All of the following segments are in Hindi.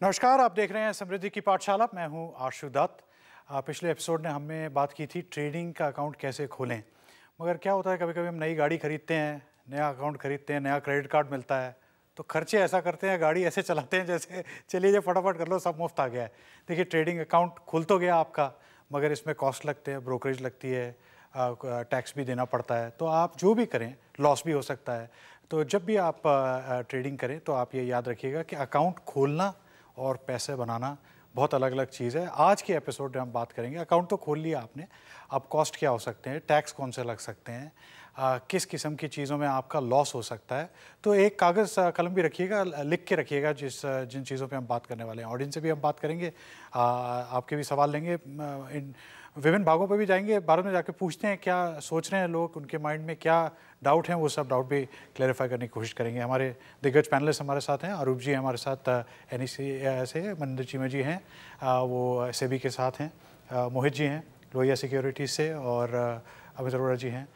नमस्कार, आप देख रहे हैं समृद्धि की पाठशाला। मैं हूं आशु दत्त। पिछले एपिसोड में हमने बात की थी ट्रेडिंग का अकाउंट कैसे खोलें। मगर क्या होता है, कभी कभी हम नई गाड़ी खरीदते हैं, नया अकाउंट खरीदते हैं, नया क्रेडिट कार्ड मिलता है, तो खर्चे ऐसा करते हैं, गाड़ी ऐसे चलाते हैं जैसे चलिए फटाफट कर लो, सब मुफ्त आ गया है। देखिए, ट्रेडिंग अकाउंट खुल तो गया आपका, मगर इसमें कॉस्ट लगते हैं, ब्रोकरेज लगती है, टैक्स भी देना पड़ता है। तो आप जो भी करें, लॉस भी हो सकता है। तो जब भी आप ट्रेडिंग करें तो आप ये याद रखिएगा कि अकाउंट खोलना और पैसे बनाना बहुत अलग अलग चीज़ है। आज के एपिसोड में हम बात करेंगे, अकाउंट तो खोल लिया आपने, अब कॉस्ट क्या हो सकते हैं, टैक्स कौन से लग सकते हैं, किस किस्म की चीज़ों में आपका लॉस हो सकता है। तो एक कागज़ कलम भी रखिएगा, लिख के रखिएगा जिन चीज़ों पे हम बात करने वाले हैं। ऑडियंस से भी हम बात करेंगे, आपके भी सवाल लेंगे, इन विभिन्न भागों पर भी जाएंगे, बाद में जाके पूछते हैं क्या सोच रहे हैं लोग, उनके माइंड में क्या डाउट हैं, वो सब डाउट भी क्लैरिफाई करने की कोशिश करेंगे। हमारे दिग्गज पैनलिस्ट हमारे साथ हैं। अरूप जी हमारे साथ NEC से, मनिंदर चीमा जी हैं, वो सेबी के साथ हैं, मोहित जी हैं लोहिया सिक्योरिटीज़ से, और अमित अरोड़ा जी हैं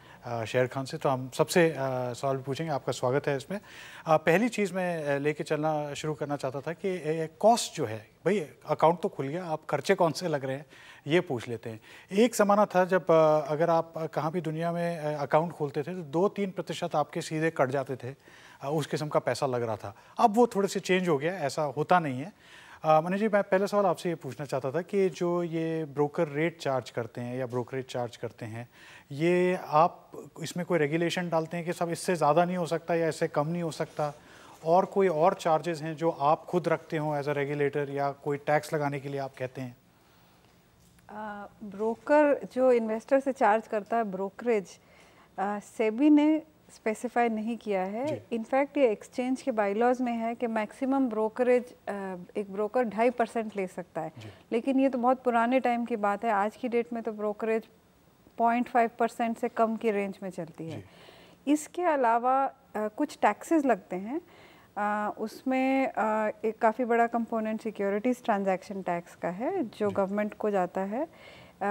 शेर खान से। तो हम सबसे सवाल पूछेंगे। आपका स्वागत है इसमें। पहली चीज़ मैं लेके चलना शुरू करना चाहता था कि कॉस्ट जो है, भाई अकाउंट तो खुल गया, आप खर्चे कौन से लग रहे हैं ये पूछ लेते हैं। एक ज़माना था जब अगर आप कहाँ भी दुनिया में अकाउंट खोलते थे तो 2-3% आपके सीधे कट जाते थे, उस किस्म का पैसा लग रहा था। अब वो थोड़े से चेंज हो गया, ऐसा होता नहीं है। मनीष जी, मैं पहले सवाल आपसे ये पूछना चाहता था कि जो ये ब्रोकर रेट चार्ज करते हैं या ब्रोकरेज चार्ज करते हैं, ये आप इसमें कोई रेगुलेशन डालते हैं कि सब इससे ज़्यादा नहीं हो सकता या इससे कम नहीं हो सकता, और कोई और चार्जेस हैं जो आप खुद रखते हो एज अ रेगुलेटर, या कोई टैक्स लगाने के लिए आप कहते हैं? ब्रोकर जो इन्वेस्टर से चार्ज करता है ब्रोकरेज, सेबी ने स्पेसिफाई नहीं किया है। इनफैक्ट ये एक्सचेंज के बाईलॉज में है कि मैक्सिमम ब्रोकरेज एक ब्रोकर 2.5% ले सकता है, लेकिन ये तो बहुत पुराने टाइम की बात है। आज की डेट में तो ब्रोकरेज 0.5% से कम की रेंज में चलती है। इसके अलावा कुछ टैक्सेस लगते हैं, उसमें एक काफ़ी बड़ा कंपोनेंट सिक्योरिटीज़ ट्रांजैक्शन टैक्स का है जो गवर्नमेंट को जाता है।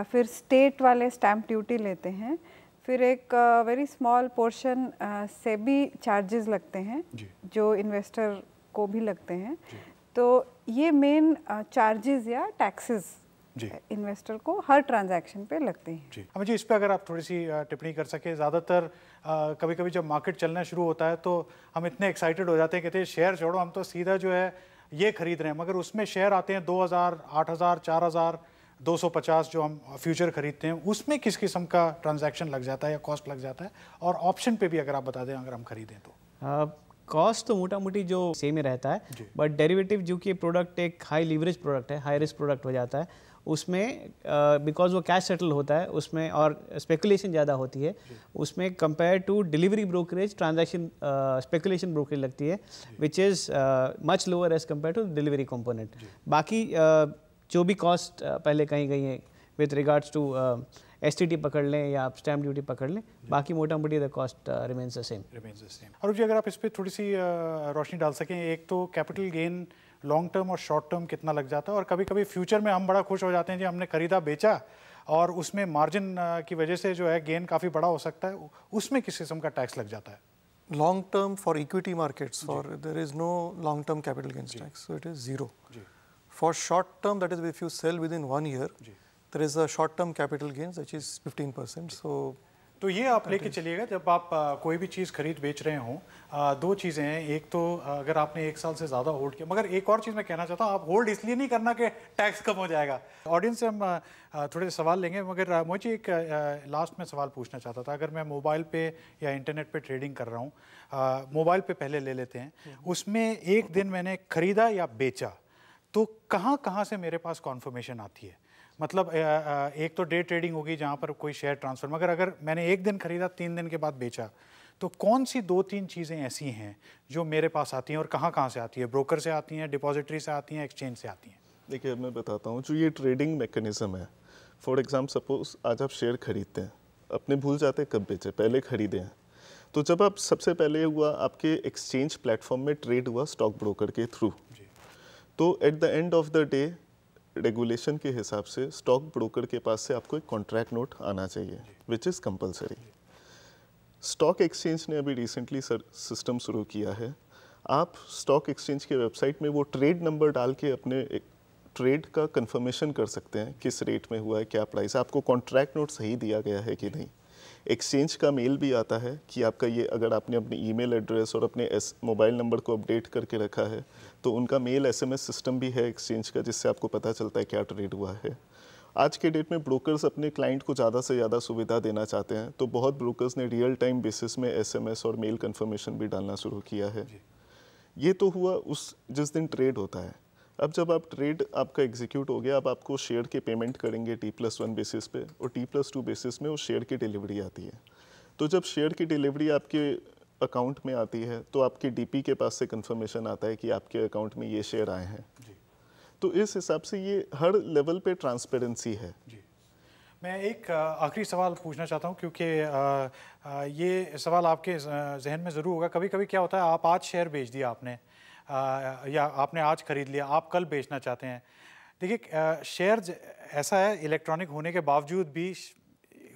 फिर स्टेट वाले स्टैम्प ड्यूटी लेते हैं। फिर एक very small portion SEBI charges लगते हैं जो इन्वेस्टर को भी लगते हैं। तो ये मेन चार्जेस या टैक्सेस इन्वेस्टर को हर ट्रांजैक्शन पे लगते हैं। जी अमित जी, इस पे अगर आप थोड़ी सी टिप्पणी कर सके। ज़्यादातर कभी कभी जब मार्केट चलना शुरू होता है तो हम इतने एक्साइटेड हो जाते हैं, कहते हैं शेयर छोड़ो, हम तो सीधा जो है ये खरीद रहे हैं, मगर उसमें शेयर आते हैं 2000, 8000, 4000, 250 जो हम फ्यूचर खरीदते हैं, उसमें किस किस्म का ट्रांजैक्शन लग जाता है या कॉस्ट लग जाता है? और ऑप्शन पे भी अगर आप बता दें, अगर हम खरीदें तो। कॉस्ट तो मोटा मोटी जो सेम ही रहता है, बट डेरिवेटिव जो कि प्रोडक्ट एक हाई लीवरेज प्रोडक्ट है, हाई रिस्क प्रोडक्ट हो जाता है, उसमें बिकॉज वो कैश सेटल होता है उसमें और स्पेकुलेशन ज़्यादा होती है उसमें, compare to delivery brokerage transaction speculation brokerage लगती है, which is much lower as compare to delivery component. बाकी जो भी कॉस्ट पहले कहीं गई है विथ रिगार्ड्स टू STT पकड़ लें या आप स्टैम्प ड्यूटी पकड़ लें, बाकी मोटा मोटी the cost remains the same. Arup ji, अगर आप इस पर थोड़ी सी रोशनी डाल सकें। एक तो कैपिटल गेन लॉन्ग टर्म और शॉर्ट टर्म कितना लग जाता है, और कभी कभी फ्यूचर में हम बड़ा खुश हो जाते हैं जी, हमने खरीदा बेचा और उसमें मार्जिन की वजह से जो है गेन काफ़ी बड़ा हो सकता है, उसमें किस किस्म का टैक्स लग जाता है? Long term for equity markets for there is no long term capital gains tax, so it is 0. For short term, that is if you sell within 1 year, there is a short term capital gains which is 15%. तो ये आप लेके चलिएगा जब आप कोई भी चीज़ खरीद बेच रहे हों। दो चीज़ें हैं, एक तो अगर आपने 1 साल से ज़्यादा होल्ड किया, मगर एक और चीज़ मैं कहना चाहता हूँ, आप होल्ड इसलिए नहीं करना कि टैक्स कम हो जाएगा। ऑडियंस से हम थोड़े सवाल लेंगे, मगर मुझे एक लास्ट में सवाल पूछना चाहता था। अगर मैं मोबाइल पे या इंटरनेट पे ट्रेडिंग कर रहा हूँ, मोबाइल पे पहले ले लेते हैं, उसमें एक दिन मैंने खरीदा या बेचा, तो कहाँ कहाँ से मेरे पास कॉन्फर्मेशन आती है? मतलब एक तो डे ट्रेडिंग होगी जहाँ पर कोई शेयर ट्रांसफर, मगर अगर मैंने एक दिन खरीदा 3 दिन के बाद बेचा, तो कौन सी 2-3 चीज़ें ऐसी हैं जो मेरे पास आती हैं, और कहाँ कहाँ से आती है? ब्रोकर से आती हैं, डिपॉजिटरी से आती हैं, एक्सचेंज से आती हैं? देखिए, मैं बताता हूँ, जो ये ट्रेडिंग मैकेनिज्म है, फॉर एग्जाम्पल सपोज आज आप शेयर खरीदते हैं, अपने भूल जाते हैं कब बेचे, पहले खरीदे हैं, तो जब आप सबसे पहले हुआ आपके एक्सचेंज प्लेटफॉर्म में ट्रेड हुआ स्टॉक ब्रोकर के थ्रू, तो at the end of the day regulation के हिसाब से स्टॉक ब्रोकर के पास से आपको एक कॉन्ट्रैक्ट नोट आना चाहिए, which is compulsory. Stock exchange ने अभी रिसेंटली सिस्टम शुरू किया है, आप स्टॉक एक्सचेंज के वेबसाइट में वो ट्रेड नंबर डाल के अपने ट्रेड का कंफर्मेशन कर सकते हैं, किस रेट में हुआ है, क्या प्राइस है, आपको कॉन्ट्रैक्ट नोट सही दिया गया है कि नहीं। एक्सचेंज का मेल भी आता है कि आपका ये, अगर आपने अपनी ईमेल एड्रेस और अपने मोबाइल नंबर को अपडेट करके रखा है तो उनका मेल SMS सिस्टम भी है एक्सचेंज का, जिससे आपको पता चलता है क्या ट्रेड हुआ है। आज के डेट में ब्रोकर्स अपने क्लाइंट को ज़्यादा से ज़्यादा सुविधा देना चाहते हैं, तो बहुत ब्रोकर्स ने रियल टाइम बेसिस में SMS और मेल कन्फर्मेशन भी डालना शुरू किया है। ये तो हुआ उस जिस दिन ट्रेड होता है। अब जब आप ट्रेड आपका एग्जीक्यूट हो गया, अब आपको शेयर के पेमेंट करेंगे T+1 बेसिस पे, और T+2 बेसिस में उस शेयर की डिलीवरी आती है। तो जब शेयर की डिलीवरी आपके अकाउंट में आती है तो आपके DP के पास से कंफर्मेशन आता है कि आपके अकाउंट में ये शेयर आए हैं। तो इस हिसाब से ये हर लेवल पे ट्रांसपेरेंसी है। जी। मैं एक आखिरी सवाल पूछना चाहता हूँ, क्योंकि ये सवाल आपके जहन में ज़रूर होगा। कभी कभी क्या होता है, आप आज शेयर बेच दिया आपने, या आपने आज ख़रीद लिया, आप कल बेचना चाहते हैं। देखिए, शेयर ऐसा है, इलेक्ट्रॉनिक होने के बावजूद भी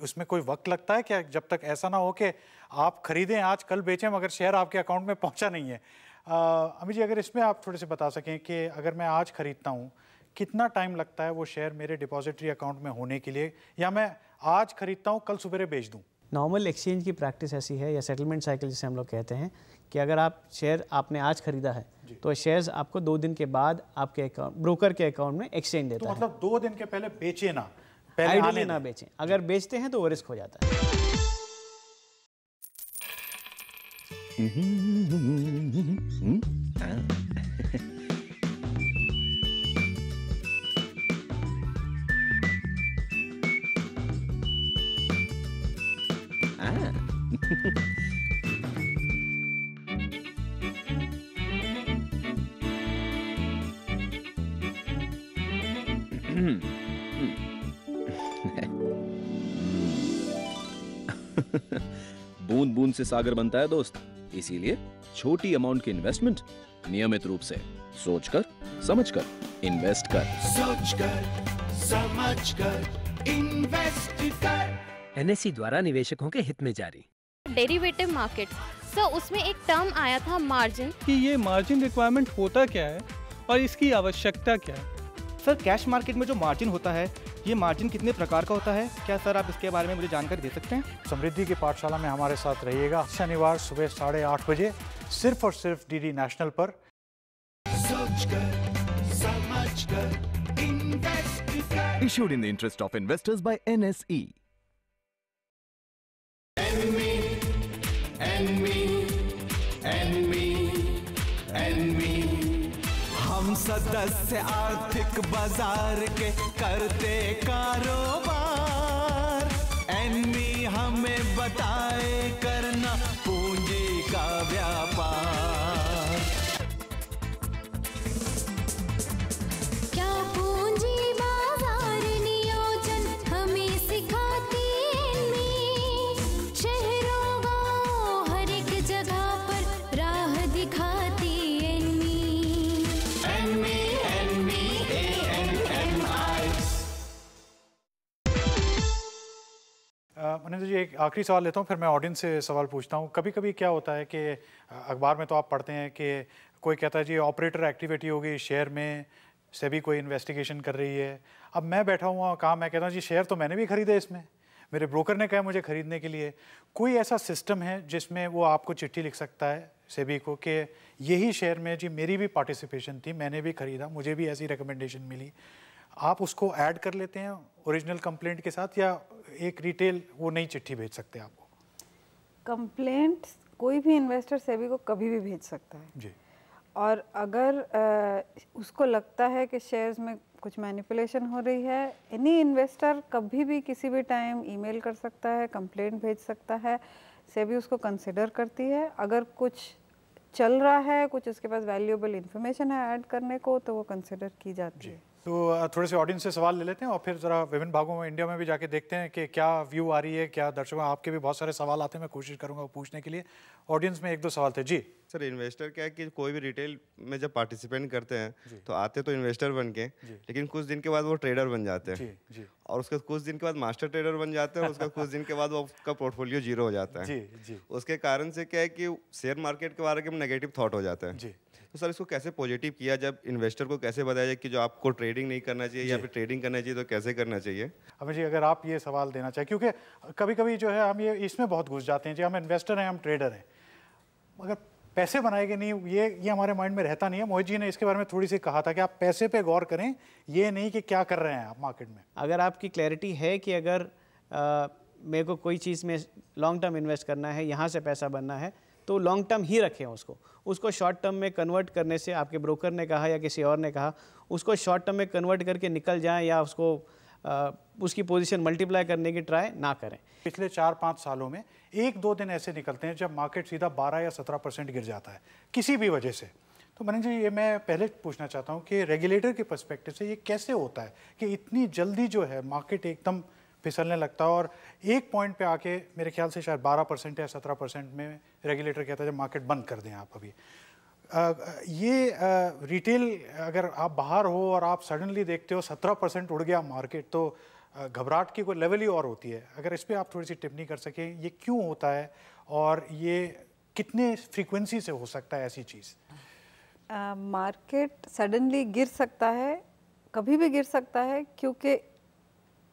उसमें कोई वक्त लगता है क्या, जब तक ऐसा ना हो कि आप ख़रीदें आज कल बेचें मगर शेयर आपके अकाउंट में पहुंचा नहीं है। अमित जी, अगर इसमें आप थोड़े से बता सकें कि अगर मैं आज ख़रीदता हूं, कितना टाइम लगता है वो शेयर मेरे डिपॉजिटरी अकाउंट में होने के लिए, या मैं आज ख़रीदता हूं कल सुबह बेच दूं? नॉर्मल एक्सचेंज की प्रैक्टिस ऐसी है, या सेटलमेंट साइकिल जिसे हम लोग कहते हैं, कि अगर आप शेयर आपने आज खरीदा है तो शेयर्स आपको 2 दिन के बाद आपके अकाउंट, ब्रोकर के अकाउंट में एक्सचेंज देता है। तो मतलब 2 दिन के पहले बेचे ना, आइडियली ना बेचें। अगर बेचते हैं तो वो रिस्क हो जाता है। बूंद बूंद से सागर बनता है दोस्त, इसीलिए छोटी अमाउंट की इन्वेस्टमेंट नियमित रूप से सोचकर समझकर इन्वेस्ट कर। सोचकर समझकर इन्वेस्ट कर। NSE द्वारा निवेशकों के हित में जारी। डेरिवेटिव मार्केट, सर उसमें एक टर्म आया था मार्जिन, कि ये मार्जिन रिक्वायरमेंट होता क्या है और इसकी आवश्यकता क्या है? सर, कैश मार्केट में जो मार्जिन होता है, ये मार्जिन कितने प्रकार का होता है? क्या सर आप इसके बारे में मुझे जानकारी दे सकते हैं? समृद्धि की पाठशाला में हमारे साथ रहिएगा शनिवार सुबह 8:30 बजे, सिर्फ और सिर्फ DD नेशनल पर। सोचकर समझकर इन्वेस्ट कर। Issued in the interest of investors by NSE. हम सदस्य आर्थिक बाजार के करते कारोबार। एनमी हमें बताए करना पूंजी का व्यापार। क्या पूंजी बाजार नियोजन हमें सिखाती एनमी, शहरों गांव हर एक जगह पर राह दिखाती एनमी। मनिंदर जी, एक आखिरी सवाल लेता हूँ, फिर मैं ऑडियंस से सवाल पूछता हूँ। कभी कभी क्या होता है कि अखबार में तो आप पढ़ते हैं कि कोई कहता है जी ऑपरेटर एक्टिविटी हो गई शेयर में, सेबी कोई इन्वेस्टिगेशन कर रही है। अब मैं बैठा हुआ कहाँ, मैं कहता हूँ जी शेयर तो मैंने भी खरीदे, इसमें मेरे ब्रोकर ने कहा मुझे खरीदने के लिए। कोई ऐसा सिस्टम है जिसमें वो आपको चिट्ठी लिख सकता है सेबी को कि यही शेयर में जी मेरी भी पार्टिसिपेशन थी, मैंने भी खरीदा, मुझे भी ऐसी रिकमेंडेशन मिली, आप उसको ऐड कर लेते हैं ओरिजिनल कंप्लेंट के साथ, या एक रिटेल वो नई चिट्ठी भेज सकते हैं आपको? कंप्लेंट कोई भी इन्वेस्टर सेबी को कभी भी भेज सकता है जी। और अगर उसको लगता है कि शेयर्स में कुछ मैनिपुलेशन हो रही है, एनी इन्वेस्टर कभी भी किसी भी टाइम ईमेल कर सकता है, कंप्लेंट भेज सकता है, सेबी उसको कंसिडर करती है। अगर कुछ चल रहा है, कुछ उसके पास वैल्यूएबल इंफॉर्मेशन है ऐड करने को, तो वो कंसिडर की जाती है। तो थोड़े से ऑडियंस से सवाल ले लेते हैं और फिर ज़रा विभिन्न भागों में इंडिया में भी जाके देखते हैं कि क्या व्यू आ रही है, क्या दर्शकों आपके भी बहुत सारे सवाल आते हैं, मैं कोशिश करूंगा वो पूछने के लिए। ऑडियंस में 1-2 सवाल थे जी। सर इन्वेस्टर क्या है कि कोई भी रिटेल में जब पार्टिसिपेंट करते हैं तो आते तो इन्वेस्टर बन के, लेकिन कुछ दिन के बाद वो ट्रेडर बन जाते हैं और उसके कुछ दिन के बाद मास्टर ट्रेडर बन जाते हैं और उसका कुछ दिन के बाद वो उसका पोर्टफोलियो जीरो हो जाता है। उसके कारण से क्या है कि शेयर मार्केट के बारे में नेगेटिव थॉट हो जाता है। तो सर इसको कैसे पॉजिटिव किया, जब इन्वेस्टर को कैसे बताया जाए कि जो आपको ट्रेडिंग नहीं करना चाहिए या फिर ट्रेडिंग करना चाहिए तो कैसे करना चाहिए? अमित जी अगर आप ये सवाल देना चाहें, क्योंकि कभी कभी जो है हम ये इसमें बहुत घुस जाते हैं जी, हम इन्वेस्टर हैं, हम ट्रेडर हैं, मगर पैसे बनाएंगे नहीं, ये हमारे माइंड में रहता नहीं है। मोहित जी ने इसके बारे में थोड़ी सी कहा था कि आप पैसे पे गौर करें, ये नहीं कि क्या कर रहे हैं आप मार्केट में। अगर आपकी क्लैरिटी है कि अगर मेरे को कोई चीज़ में लॉन्ग टर्म इन्वेस्ट करना है, यहाँ से पैसा बनना है, तो लॉन्ग टर्म ही रखें उसको शॉर्ट टर्म में कन्वर्ट करने से, आपके ब्रोकर ने कहा या किसी और ने कहा, उसको शॉर्ट टर्म में कन्वर्ट करके निकल जाएं या उसको उसकी पोजीशन मल्टीप्लाई करने की ट्राई ना करें। पिछले 4-5 सालों में 1-2 दिन ऐसे निकलते हैं जब मार्केट सीधा 12 या 17% गिर जाता है किसी भी वजह से। तो मनीष जी ये मैं पहले पूछना चाहता हूँ कि रेगुलेटर के पर्सपेक्टिव से ये कैसे होता है कि इतनी जल्दी जो है मार्केट एकदम फिसलने लगता है और एक पॉइंट पे आके मेरे ख्याल से शायद 12% या 17% में रेगुलेटर कहता है जब मार्केट बंद कर दें आप अभी। रिटेल अगर आप बाहर हो और आप सडनली देखते हो 17% उड़ गया मार्केट, तो घबराहट की कोई लेवल ही और होती है। अगर इस पर आप थोड़ी सी टिप्पणी कर सकें, ये क्यों होता है और ये कितने फ्रीक्वेंसी से हो सकता है ऐसी चीज़? मार्केट सडनली गिर सकता है, कभी भी गिर सकता है, क्योंकि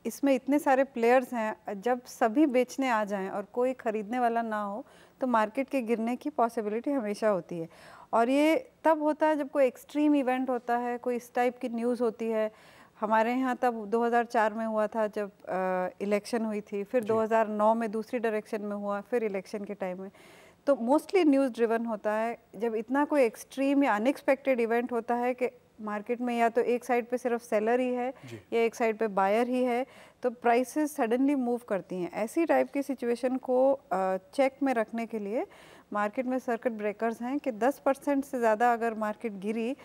इसमें इतने सारे प्लेयर्स हैं। जब सभी बेचने आ जाएं और कोई ख़रीदने वाला ना हो तो मार्केट के गिरने की पॉसिबिलिटी हमेशा होती है। और ये तब होता है जब कोई एक्सट्रीम इवेंट होता है, कोई इस टाइप की न्यूज़ होती है। हमारे यहाँ तब 2004 में हुआ था जब इलेक्शन हुई थी, फिर 2009 में दूसरी डायरेक्शन में हुआ, फिर इलेक्शन के टाइम में। तो मोस्टली न्यूज़ ड्रिवन होता है जब इतना कोई एक्सट्रीम या अनएक्सपेक्टेड इवेंट होता है कि मार्केट में या तो एक साइड पे सिर्फ सेलर ही है या एक साइड पे बायर ही है, तो प्राइसेस सडनली मूव करती हैं। ऐसी टाइप की सिचुएशन को चेक में रखने के लिए मार्केट में सर्किट ब्रेकर्स हैं कि 10% से ज़्यादा अगर मार्केट गिरी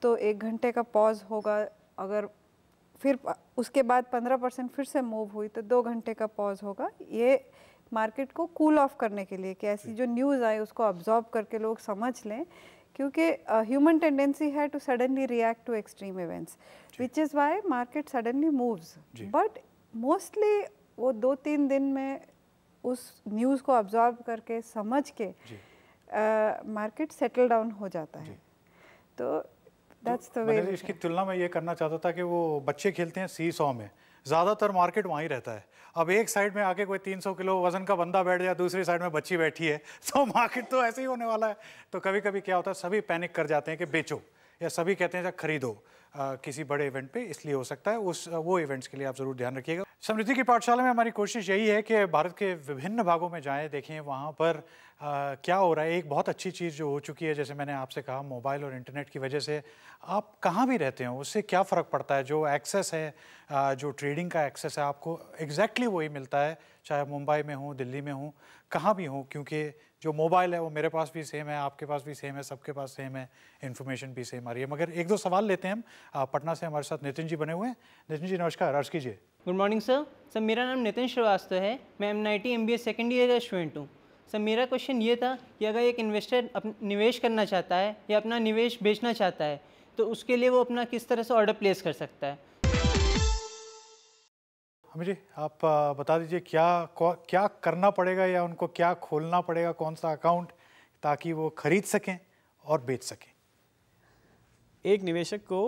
तो 1 घंटे का पॉज होगा, अगर फिर उसके बाद 15% फिर से मूव हुई तो 2 घंटे का पॉज होगा। ये मार्केट को कूल ऑफ करने के लिए कि ऐसी जो न्यूज़ आए उसको अब्जॉर्ब करके लोग समझ लें, क्योंकि ह्यूमन टेंडेंसी है to suddenly react to extreme events, which is why market suddenly moves. But mostly वो 2-3 दिन में उस न्यूज़ को अब्जॉर्ब करके समझ के मार्केट सेटल डाउन हो जाता है। तो दैट्स द वे। इसकी तुलना में ये करना चाहता था कि वो बच्चे खेलते हैं सी-सॉ में, ज़्यादातर मार्केट वहीं रहता है। अब एक साइड में आके कोई 300 किलो वजन का बंदा बैठ जाए, दूसरी साइड में बच्ची बैठी है, तो मार्केट तो ऐसे ही होने वाला है। तो कभी कभी क्या होता है, सभी पैनिक कर जाते हैं कि बेचो, या सभी कहते हैं खरीदो किसी बड़े इवेंट पे, इसलिए हो सकता है वो इवेंट्स के लिए आप ज़रूर ध्यान रखिएगा। समृद्धि की पाठशाला में हमारी कोशिश यही है कि भारत के विभिन्न भागों में जाएं, देखें वहाँ पर क्या हो रहा है। एक बहुत अच्छी चीज़ जो हो चुकी है, जैसे मैंने आपसे कहा, मोबाइल और इंटरनेट की वजह से आप कहाँ भी रहते हो उससे क्या फ़र्क पड़ता है। जो एक्सेस है, जो ट्रेडिंग का एक्सेस है, आपको एग्जैक्टली वही मिलता है, चाहे मुंबई में हूँ, दिल्ली में हूँ, कहाँ भी हूँ, क्योंकि जो मोबाइल है वो मेरे पास भी सेम है, आपके पास भी सेम है, सबके पास सेम है, इन्फॉर्मेशन भी सेम आ रही है। मगर 1-2 सवाल लेते हैं हम। पटना से हमारे साथ नितिन जी बने हुए हैं। नितिन जी नमस्कार, अर्ज कीजिए। Good morning sir. सर मेरा नाम नितिन श्रीवास्तव है, मैं MNIT MBA सेकेंड ईयर का स्टूडेंट हूँ। सर मेरा क्वेश्चन ये था कि अगर एक इन्वेस्टर निवेश करना चाहता है या अपना निवेश बेचना चाहता है तो उसके लिए वो अपना किस तरह से ऑर्डर प्लेस कर सकता है? अमित जी आप बता दीजिए क्या करना पड़ेगा या उनको क्या खोलना पड़ेगा, कौन सा अकाउंट, ताकि वो खरीद सकें और बेच सकें। एक निवेशक को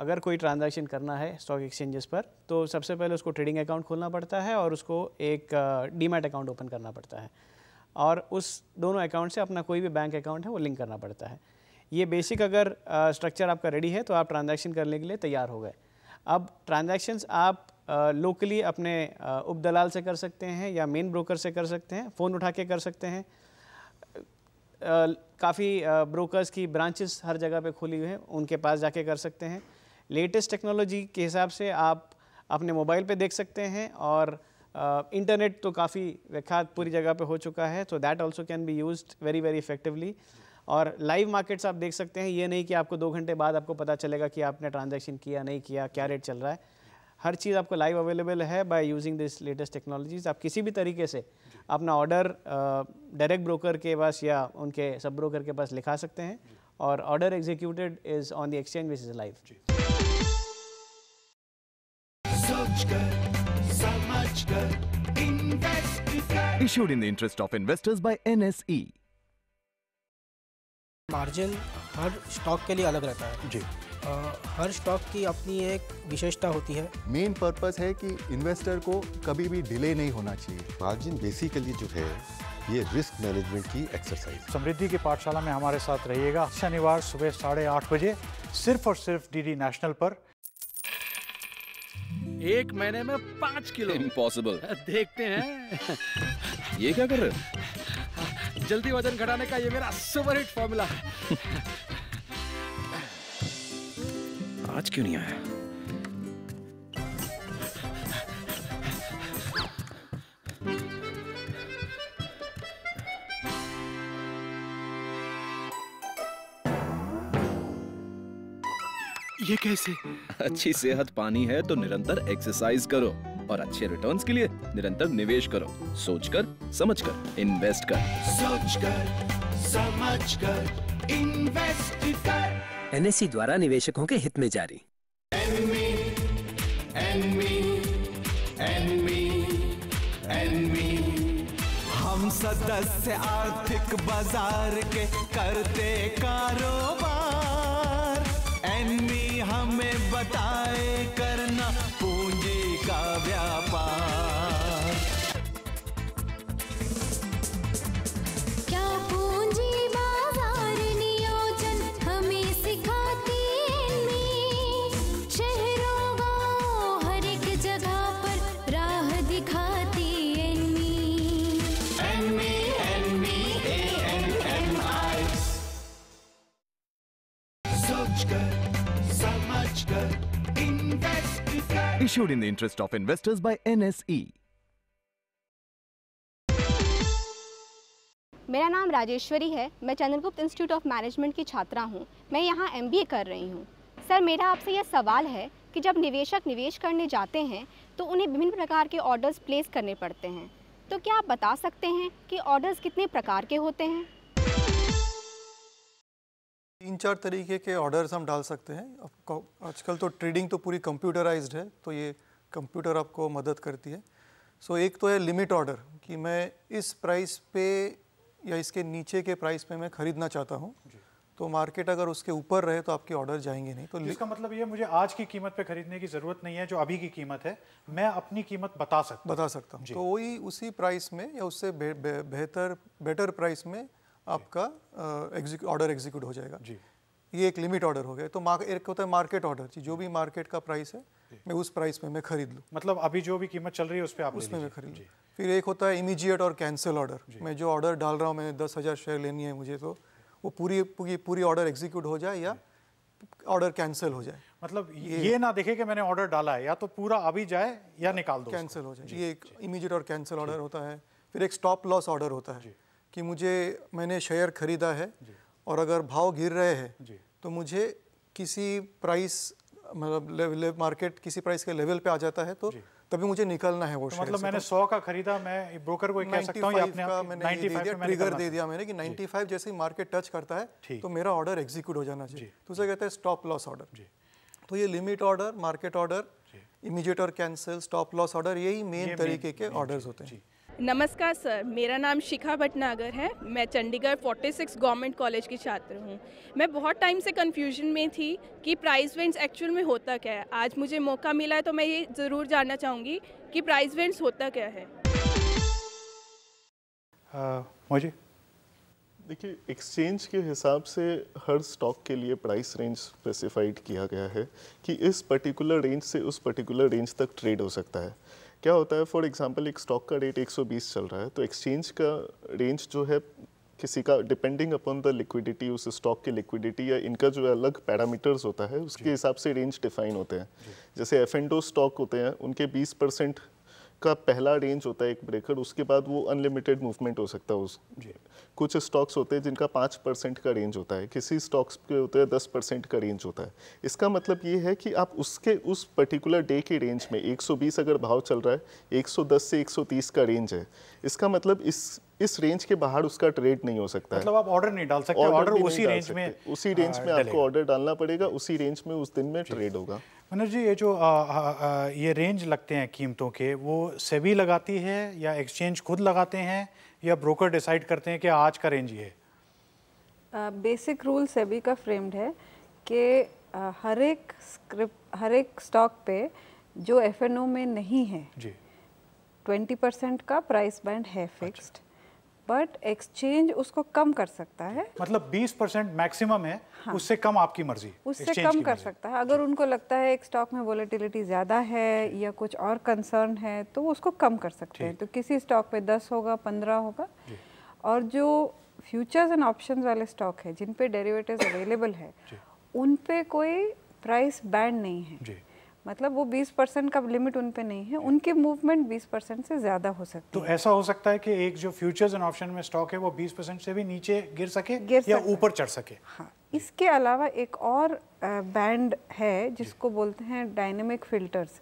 अगर कोई ट्रांजैक्शन करना है स्टॉक एक्सचेंजेस पर, तो सबसे पहले उसको ट्रेडिंग अकाउंट खोलना पड़ता है और उसको एक डीमैट अकाउंट ओपन करना पड़ता है, और उस दोनों अकाउंट से अपना कोई भी बैंक अकाउंट है वो लिंक करना पड़ता है। ये बेसिक अगर स्ट्रक्चर आपका रेडी है तो आप ट्रांजैक्शन करने के लिए तैयार हो गए। अब ट्रांजैक्शंस आप लोकली अपने उपदलाल से कर सकते हैं या मेन ब्रोकर से कर सकते हैं, फ़ोन उठा के कर सकते हैं। काफ़ी ब्रोकर्स की ब्रांचेस हर जगह पे खुली हुई हैं, उनके पास जाके कर सकते हैं। लेटेस्ट टेक्नोलॉजी के हिसाब से आप अपने मोबाइल पे देख सकते हैं, और इंटरनेट तो काफ़ी विख्यात पूरी जगह पे हो चुका है, तो that also can be used very very effectively. और लाइव मार्केट्स आप देख सकते हैं, ये नहीं कि आपको 2 घंटे बाद आपको पता चलेगा कि आपने ट्रांजैक्शन किया नहीं किया, क्या रेट चल रहा है। हर चीज़ आपको लाइव अवेलेबल है by using this latest technologies. आप किसी भी तरीके से अपना ऑर्डर डायरेक्ट ब्रोकर के पास या उनके सब ब्रोकर के पास लिखा सकते हैं और order executed is on the exchange which is live. Issued in the interest of investors by NSE. Margin her stock के लिए अलग रहता है जी। हर स्टॉक की अपनी एक विशेषता होती है। मेन पर्पस है कि इन्वेस्टर को कभी भी डिले नहीं होना चाहिए। मार्जिन बेसिकली जो है ये रिस्क मैनेजमेंट की एक्सरसाइज। समृद्धि की पाठशाला में हमारे साथ रहिएगा शनिवार सुबह 8:30 बजे सिर्फ और सिर्फ डीडी नेशनल पर। 1 महीने में 5 किलो। इम्पॉसिबल। देखते हैं। ये क्या कर रहे हो? जल्दी वजन घटाने का ये मेरा सुपर हिट फॉर्मूला है। आज क्यों नहीं आया? ये कैसे? अच्छी सेहत पानी है तो निरंतर एक्सरसाइज करो और अच्छे रिटर्न्स के लिए निरंतर निवेश करो। सोचकर समझकर इन्वेस्ट कर। सोचकर समझकर इन्वेस्ट कर। NSE द्वारा निवेशकों के हित में जारी। हम सदस्य आर्थिक बाजार के करते कारोबार। एनमी हमें बताए करना पूंजी का व्यापार। क्या पूंजी बाजार नियोजन हमें सिखाती एनमी। शहरों गांव हर एक जगह पर राह दिखाती एनमी। Enemy ANMI। सोचकर समझकर इन्वेस्ट कर। Issued in the interest of investors by NSE. मेरा नाम राजेश्वरी है। मैं चंद्रगुप्त इंस्टीट्यूट ऑफ मैनेजमेंट की छात्रा हूँ। मैं यहाँ MBA कर रही हूँ। सर, मेरा आपसे यह सवाल है कि जब निवेशक निवेश करने जाते हैं तो उन्हें विभिन्न प्रकार के ऑर्डर्स प्लेस करने पड़ते हैं। तो क्या आप बता सकते हैं कि ऑर्डर्स कितने प्रकार के होते हैं? 3-4 तरीके के ऑर्डर्स हम डाल सकते हैं। आजकल तो ट्रेडिंग तो पूरी कंप्यूटराइज्ड है, तो ये कंप्यूटर आपको मदद करती है। सो एक तो है लिमिट ऑर्डर कि मैं इस प्राइस पे या इसके नीचे के प्राइस पे मैं खरीदना चाहता हूँ, तो मार्केट अगर उसके ऊपर रहे तो आपके ऑर्डर जाएंगे नहीं। तो इसका मतलब ये मुझे आज की कीमत पे खरीदने की ज़रूरत नहीं है, जो अभी की कीमत है मैं अपनी कीमत बता सकता हूँ। तो वही उसी प्राइस में या उससे बेटर प्राइस में आपका ऑर्डर एग्जीक्यूट हो जाएगा जी। ये एक लिमिट ऑर्डर हो गया। तो एक होता है मार्केट ऑर्डर, जो भी मार्केट का प्राइस है मैं उस प्राइस में मैं खरीद लूँ। मतलब अभी जो भी कीमत चल रही है उस पर आप उसमें मैं खरीद लूँ। फिर एक होता है इमीडिएट और कैंसिल ऑर्डर। मैं जो ऑर्डर डाल रहा हूँ, मैंने 10,000 शेयर लेनी है मुझे, तो वो पूरी ऑर्डर एग्जीक्यूट हो जाए या ऑर्डर कैंसिल हो जाए। मतलब ये ना देखे कि मैंने ऑर्डर डाला है, या तो पूरा अभी जाए या निकाल दो, कैंसिल हो जाए। ये एक इमीडिएट और कैंसिल ऑर्डर होता है। फिर एक स्टॉप लॉस ऑर्डर होता है कि मैंने शेयर खरीदा है और अगर भाव गिर रहे हैं तो मुझे किसी प्राइस मतलब मार्केट किसी प्राइस के लेवल पे आ जाता है तो तभी मुझे निकलना है वो शेयर। मतलब मैंने 100 का खरीदा, मैं ब्रोकर को कह सकता हूँ या अपने 95 का ट्रिगर दे दिया मैंने कि 95 जैसे ही मार्केट टच करता है तो मेरा ऑर्डर एग्जीक्यूट हो जाना चाहिए। तो उसे कहते हैं स्टॉप लॉस ऑर्डर। तो ये limit order, market order, immediate और कैंसिल, स्टॉप लॉस ऑर्डर, यही मेन तरीके के ऑर्डर्स होते हैं। नमस्कार सर, मेरा नाम शिखा भटनागर है। मैं चंडीगढ़ 46 गवर्नमेंट कॉलेज की छात्र हूँ। मैं बहुत टाइम से कंफ्यूजन में थी कि प्राइस रेंज एक्चुअल में होता क्या है। आज मुझे मौका मिला है तो मैं ये ज़रूर जानना चाहूँगी कि प्राइस रेंज होता क्या है। मुझे देखिए, एक्सचेंज के हिसाब से हर स्टॉक के लिए प्राइस रेंज स्पेसिफाइड किया गया है कि इस पर्टिकुलर रेंज से उस पर्टिकुलर रेंज तक ट्रेड हो सकता है। क्या होता है, फॉर एग्जांपल एक स्टॉक का रेट 120 चल रहा है, तो एक्सचेंज का रेंज जो है किसी का डिपेंडिंग अपॉन द लिक्विडिटी, उस स्टॉक की लिक्विडिटी या इनका जो अलग पैरामीटर्स होता है उसके हिसाब से रेंज डिफाइन होते हैं। जैसे F&O स्टॉक होते हैं, उनके 20% का पहला रेंज होता है एक ब्रेकर, उसके बाद वो अनलिमिटेड मूवमेंट हो सकता है उस कुछ स्टॉक्स होते हैं जिनका 5% का रेंज होता है, किसी स्टॉक्स के होते हैं 10% का रेंज होता है। इसका मतलब ये है कि आप उसके उस पर्टिकुलर डे के रेंज में 120 अगर भाव चल रहा है, 110 से 130 का रेंज है, इसका मतलब इस रेंज के बाहर उसका ट्रेड नहीं हो सकता है। मतलब आप ऑर्डर नहीं डाल सकते, ऑर्डर उसी रेंज में आपको ऑर्डर डालना पड़ेगा, उसी रेंज में उस दिन में ट्रेड होगा। मनोज जी, ये जो ये रेंज लगते हैं कीमतों के, वो सेबी लगाती है या एक्सचेंज खुद लगाते हैं या ब्रोकर डिसाइड करते हैं कि आज का रेंज ये है? बेसिक रूल सेबी का फ्रेम्ड है कि हर एक स्टॉक पे जो एफएनओ में नहीं है जी 20% का प्राइस बैंड है फिक्स्ड, बट एक्सचेंज उसको कम कर सकता है। मतलब 20% मैक्सिमम है, हाँ। उससे कम आपकी मर्जी, उससे कम कर सकता है। अगर उनको लगता है एक स्टॉक में वोलेटिलिटी ज़्यादा है या कुछ और कंसर्न है तो वो उसको कम कर सकते हैं। तो किसी स्टॉक पे 10 होगा, 15 होगा। और जो फ्यूचर्स एंड ऑप्शंस वाले स्टॉक है जिन पे डेरिवेटिव्स अवेलेबल है, उन पे कोई प्राइस बैंड नहीं है। मतलब वो 20% का लिमिट उन पे नहीं है, उनके मूवमेंट 20% से ज़्यादा हो सकती है। तो ऐसा हो सकता है कि एक जो फ्यूचर्स एंड ऑप्शन में स्टॉक है वो 20% से भी नीचे गिर सके या ऊपर चढ़ सके। हाँ, इसके अलावा एक और बैंड है जिसको बोलते हैं डायनेमिक फिल्टर्स।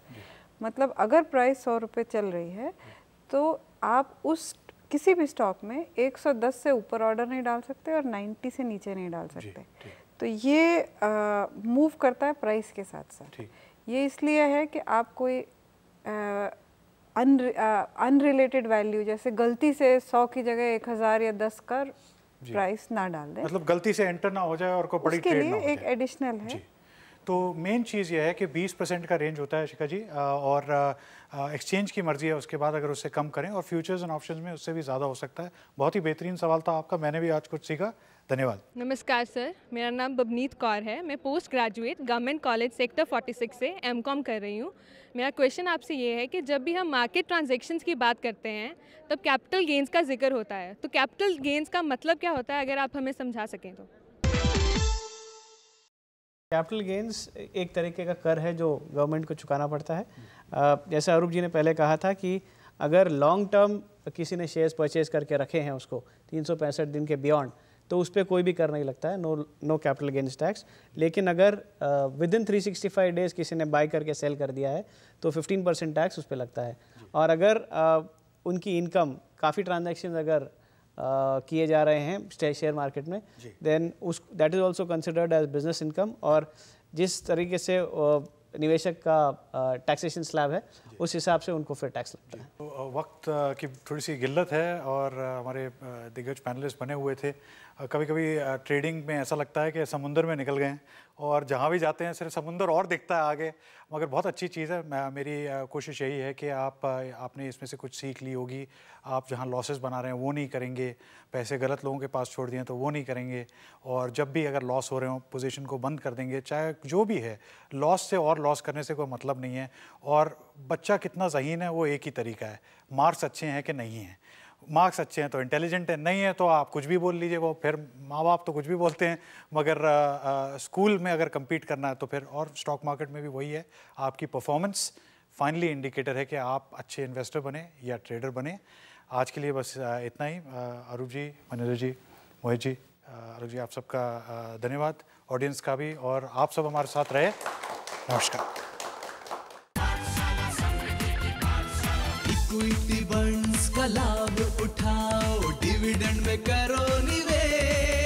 मतलब अगर प्राइस 100 रुपये चल रही है तो आप उस किसी भी स्टॉक में 110 से ऊपर ऑर्डर नहीं डाल सकते और 90 से नीचे नहीं डाल सकते। तो ये मूव करता है प्राइस के साथ साथ। ये इसलिए है कि आप कोई अनरिलेटेड वैल्यू, जैसे गलती से 100 की जगह 1000 या 10 का प्राइस ना डाल दें, मतलब गलती से एंटर ना हो जाए और कोई बड़ी ट्रेड ना हो जाए। एक एडिशनल है। तो मेन चीज़ ये है कि 20% का रेंज होता है शिखा जी, और एक्सचेंज की मर्जी है उसके बाद अगर उससे कम करें, और फ्यूचर्स एंड ऑप्शंस में उससे भी ज़्यादा हो सकता है। बहुत ही बेहतरीन सवाल था आपका, मैंने भी आज कुछ सीखा। धन्यवाद। नमस्कार सर, मेरा नाम बबनीत कौर है। मैं post graduate government college sector 46 से एमकॉम कर रही हूँ। मेरा क्वेश्चन आपसे ये है कि जब भी हम मार्केट ट्रांजैक्शंस की बात करते हैं तब कैपिटल गेंस का जिक्र होता है, तो कैपिटल गेंस का मतलब क्या होता है, अगर आप हमें समझा सकें तो। कैपिटल गेंस एक तरीके का कर है जो गवर्नमेंट को चुकाना पड़ता है। जैसे अरूप जी ने पहले कहा था कि अगर लॉन्ग टर्म किसी ने शेयर्स परचेज करके रखे हैं उसको 365 दिन के बियॉन्ड, तो उस पर कोई भी कर नहीं लगता है, नो कैपिटल गेंस टैक्स। लेकिन अगर विद इन 365 डेज किसी ने बाय करके सेल कर दिया है तो 15% टैक्स उस पर लगता है। और अगर उनकी इनकम काफ़ी ट्रांजैक्शन अगर किए जा रहे हैं शेयर मार्केट में, देन उस that is also considered as business income. और जिस तरीके से निवेशक का टैक्सेशन स्लैब है उस हिसाब से उनको फिर टैक्स लगता है। तो वक्त की थोड़ी सी गिल्लत है और हमारे दिग्गज पैनलिस्ट बने हुए थे। कभी कभी ट्रेडिंग में ऐसा लगता है कि समुंदर में निकल गए और जहाँ भी जाते हैं सिर्फ समुंदर और दिखता है आगे, मगर बहुत अच्छी चीज़ है। मेरी कोशिश यही है कि आपने इसमें से कुछ सीख ली होगी। आप जहाँ लॉसेस बना रहे हैं वो नहीं करेंगे, पैसे गलत लोगों के पास छोड़ दिए तो वो नहीं करेंगे, और जब भी अगर लॉस हो रहे हो पोजीशन को बंद कर देंगे, चाहे जो भी है। लॉस से और लॉस करने से कोई मतलब नहीं है। और बच्चा कितना ज़हीन है वो एक ही तरीका है, मार्क्स अच्छे हैं कि नहीं हैं। मार्क्स अच्छे हैं तो इंटेलिजेंट है, नहीं है तो आप कुछ भी बोल लीजिए, वो फिर माँ बाप तो कुछ भी बोलते हैं, मगर स्कूल में अगर compete करना है तो फिर, और स्टॉक मार्केट में भी वही है, आपकी परफॉर्मेंस फाइनली इंडिकेटर है कि आप अच्छे इन्वेस्टर बने या ट्रेडर बने। आज के लिए बस इतना ही। अरूप जी, मनोज जी, मोहित जी, अरूप जी, आप सबका धन्यवाद, ऑडियंस का भी, और आप सब हमारे साथ रहे। नमस्कार। इक्विटी बॉन्ड्स का लाभ उठाओ, डिविडेंड में करो निवेश।